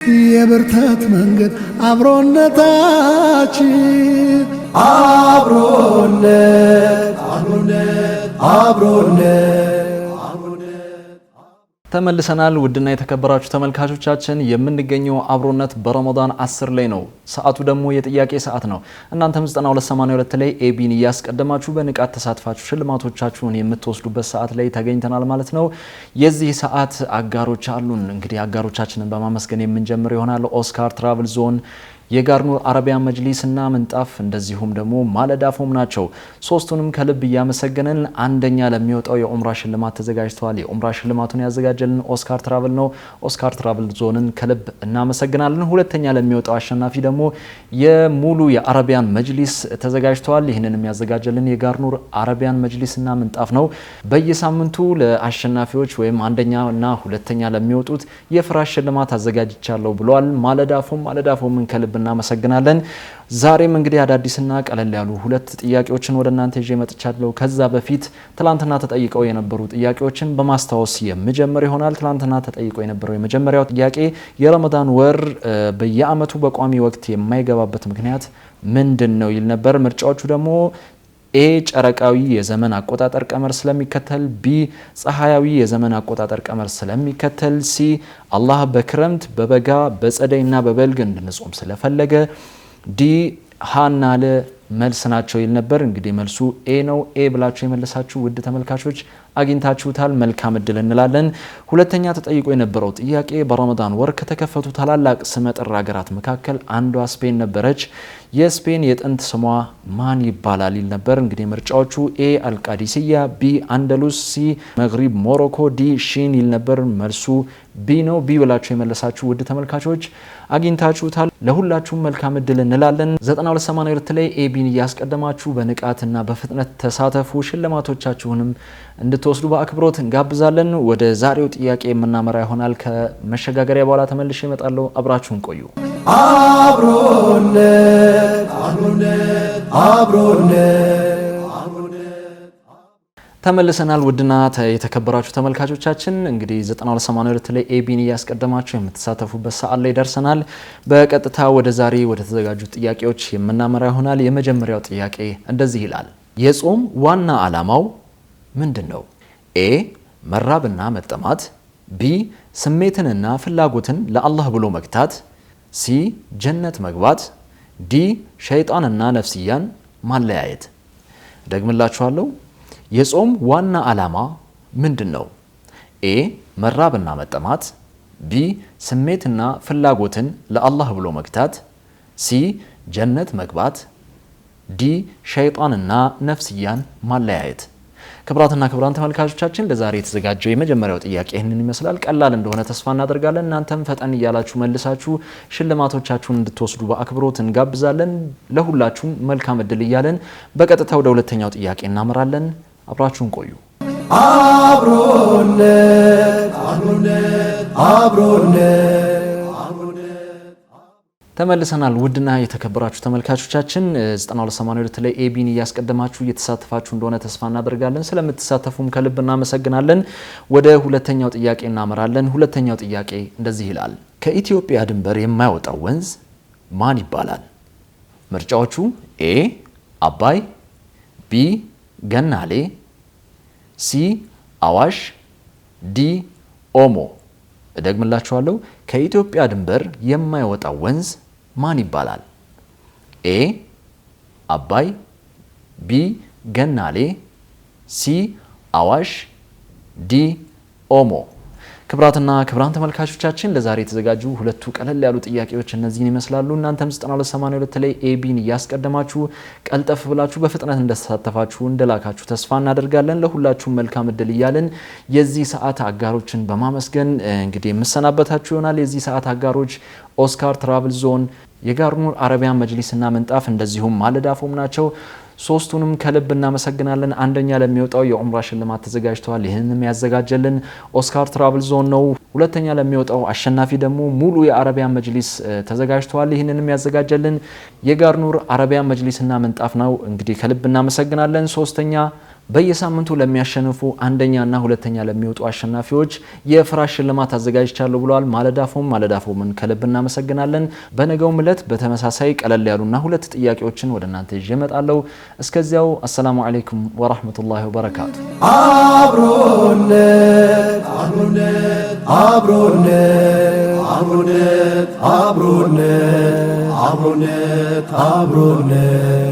የብርታት መንገድ አብሮነታችን አብሮነት ተመልሰናል። ውድና የተከበራችሁ ተመልካቾቻችን የምንገኘው አብሮነት በረመዳን 10 ላይ ነው። ሰዓቱ ደግሞ የጥያቄ ሰዓት ነው። እናንተም 9282 ላይ ኤቢን እያስቀደማችሁ በንቃት ተሳትፋችሁ ሽልማቶቻችሁን የምትወስዱበት ሰዓት ላይ ተገኝተናል ማለት ነው። የዚህ ሰዓት አጋሮች አሉን። እንግዲህ አጋሮቻችንን በማመስገን የምንጀምር ይሆናል። ኦስካር ትራቭል ዞን፣ የጋርኑር አረቢያን መጅሊስ እና ምንጣፍ እንደዚሁም ደግሞ ማለዳ ፎም ናቸው። ሶስቱንም ከልብ እያመሰገንን አንደኛ ለሚወጣው የኡምራ ሽልማት ተዘጋጅተዋል። የኡምራ ሽልማቱን ያዘጋጀልን ኦስካር ትራቭል ነው። ኦስካር ትራቭል ዞንን ከልብ እናመሰግናለን። ሁለተኛ ለሚወጣው አሸናፊ ደግሞ የሙሉ የአረቢያን መጅሊስ ተዘጋጅተዋል። ይህንን የሚያዘጋጀልን የጋርኑር አረቢያን መጅሊስ እና ምንጣፍ ነው። በየሳምንቱ ለአሸናፊዎች ወይም አንደኛ እና ሁለተኛ ለሚወጡት የፍራሽ ሽልማት አዘጋጅቻለሁ ብለዋል። ማለዳ ፎምን ከልብ እናመሰግናለን። ዛሬም እንግዲህ አዳዲስና ቀለል ያሉ ሁለት ጥያቄዎችን ወደ እናንተ ይዤ መጥቻለሁ። ከዛ በፊት ትላንትና ተጠይቀው የነበሩ ጥያቄዎችን በማስታወስ የምጀምር ይሆናል። ትላንትና ተጠይቀው የነበረው የመጀመሪያው ጥያቄ የረመዳን ወር በየአመቱ በቋሚ ወቅት የማይገባበት ምክንያት ምንድን ነው ይል ነበር። ምርጫዎቹ ደግሞ ኤ ጨረቃዊ የዘመን አቆጣጠር ቀመር ስለሚከተል፣ ቢ ፀሐያዊ የዘመን አቆጣጠር ቀመር ስለሚከተል፣ ሲ አላህ በክረምት በበጋ በጸደይና በበልግ እንድንጾም ስለፈለገ፣ ዲ ሃና ለ መልስ ናቸው ይል ነበር። እንግዲህ መልሱ ኤ ነው። ኤ ብላችሁ የመለሳችሁ ውድ ተመልካቾች አግኝታችሁታል። መልካም እድል እንላለን። ሁለተኛ ተጠይቆ የነበረው ጥያቄ በረመዳን ወር ከተከፈቱ ታላላቅ ስመጥር ሀገራት መካከል አንዷ ስፔን ነበረች። የስፔን የጥንት ስሟ ማን ይባላል ይል ነበር። እንግዲህ ምርጫዎቹ ኤ አልቃዲሲያ፣ ቢ አንደሉስ፣ ሲ መግሪብ ሞሮኮ፣ ዲ ሺን ይል ነበር። መልሱ ቢ ነው። ቢ ብላችሁ የመለሳችሁ ውድ ተመልካቾች አግኝታችሁታል። ለሁላችሁም መልካም እድል እንላለን። 9282 ላይ ኤቢን እያስቀደማችሁ በንቃትና በፍጥነት ተሳተፉ። ሽልማቶቻችሁንም እንድትወስዱ በአክብሮት እንጋብዛለን። ወደ ዛሬው ጥያቄ የምናመራ ይሆናል። ከመሸጋገሪያ በኋላ ተመልሼ እመጣለሁ። አብራችሁን ቆዩ። አብሮነት ተመልሰናል። ውድና የተከበራችሁ ተመልካቾቻችን እንግዲህ 9282 ላይ ኤቢን እያስቀደማችሁ የምትሳተፉበት ሰዓት ላይ ደርሰናል። በቀጥታ ወደ ዛሬ ወደ ተዘጋጁ ጥያቄዎች የምናመራ ይሆናል። የመጀመሪያው ጥያቄ እንደዚህ ይላል። የጾም ዋና ዓላማው ምንድን ነው? ኤ መራብና መጠማት፣ ቢ ስሜትንና ፍላጎትን ለአላህ ብሎ መግታት፣ ሲ ጀነት መግባት፣ ዲ ሸይጣንና ነፍስያን ማለያየት። ደግምላችኋለሁ። የጾም ዋና ዓላማ ምንድን ነው? ኤ መራብና መጠማት፣ ቢ ስሜትና ፍላጎትን ለአላህ ብሎ መግታት፣ ሲ ጀነት መግባት፣ ዲ ሸይጣንና ነፍስያን ማለያየት። ክቡራትና ክቡራን ተመልካቾቻችን ለዛሬ የተዘጋጀው የመጀመሪያው ጥያቄ ይህንን ይመስላል። ቀላል እንደሆነ ተስፋ እናደርጋለን። እናንተም ፈጠን እያላችሁ መልሳችሁ ሽልማቶቻችሁን እንድትወስዱ በአክብሮት እንጋብዛለን። ለሁላችሁም መልካም እድል እያለን በቀጥታ ወደ ሁለተኛው ጥያቄ እናመራለን። አብራችሁን ቆዩ። አብሮነት ተመልሰናል። ውድና የተከበራችሁ ተመልካቾቻችን 9282 ላይ ኤቢን እያስቀደማችሁ እየተሳተፋችሁ እንደሆነ ተስፋ እናደርጋለን። ስለምትሳተፉም ከልብ እናመሰግናለን። ወደ ሁለተኛው ጥያቄ እናመራለን። ሁለተኛው ጥያቄ እንደዚህ ይላል። ከኢትዮጵያ ድንበር የማይወጣው ወንዝ ማን ይባላል? ምርጫዎቹ ኤ አባይ፣ ቢ ገናሌ፣ ሲ አዋሽ፣ ዲ ኦሞ። እደግምላችኋለሁ። ከኢትዮጵያ ድንበር የማይወጣው ወንዝ ማን ይባላል? ኤ አባይ፣ ቢ ገናሌ፣ ሲ አዋሽ፣ ዲ ኦሞ። ክብራትና ክብራን ተመልካቾቻችን ለዛሬ የተዘጋጁ ሁለቱ ቀለል ያሉ ጥያቄዎች እነዚህን ይመስላሉ። እናንተም 9282 ላይ ኤቢን እያስቀደማችሁ ቀልጠፍ ብላችሁ በፍጥነት እንደተሳተፋችሁ እንደላካችሁ ተስፋ እናደርጋለን። ለሁላችሁም መልካም እድል እያለን የዚህ ሰዓት አጋሮችን በማመስገን እንግዲህ የምሰናበታችሁ ይሆናል። የዚህ ሰዓት አጋሮች ኦስካር ትራቭል ዞን፣ የጋርኑር አረቢያን መጅሊስና ምንጣፍ እንደዚሁም ማለዳ ፎም ናቸው። ሶስቱንም ከልብ እናመሰግናለን። አንደኛ ለሚወጣው የኡምራ ሽልማት ተዘጋጅተዋል። ይህንንም ያዘጋጀልን ኦስካር ትራቭል ዞን ነው። ሁለተኛ ለሚወጣው አሸናፊ ደግሞ ሙሉ የአረቢያን መጅሊስ ተዘጋጅተዋል። ይህንንም ያዘጋጀልን የጋርኑር አረቢያን መጅሊስና ምንጣፍ ነው። እንግዲህ ከልብ እናመሰግናለን። ሶስተኛ በየሳምንቱ ለሚያሸንፉ አንደኛና ሁለተኛ ለሚወጡ አሸናፊዎች የፍራሽ ሽልማት አዘጋጅቻለሁ ብለዋል። ማለዳፎምን ከልብ እናመሰግናለን። በነገው ዕለት በተመሳሳይ ቀለል ያሉና ሁለት ጥያቄዎችን ወደ እናንተ ይዤ እመጣለሁ። እስከዚያው አሰላሙ አለይኩም ወራህመቱላሂ ወበረካቱ። አብሮነት አብሮነት አብሮነት አብሮነት አብሮነት አብሮነት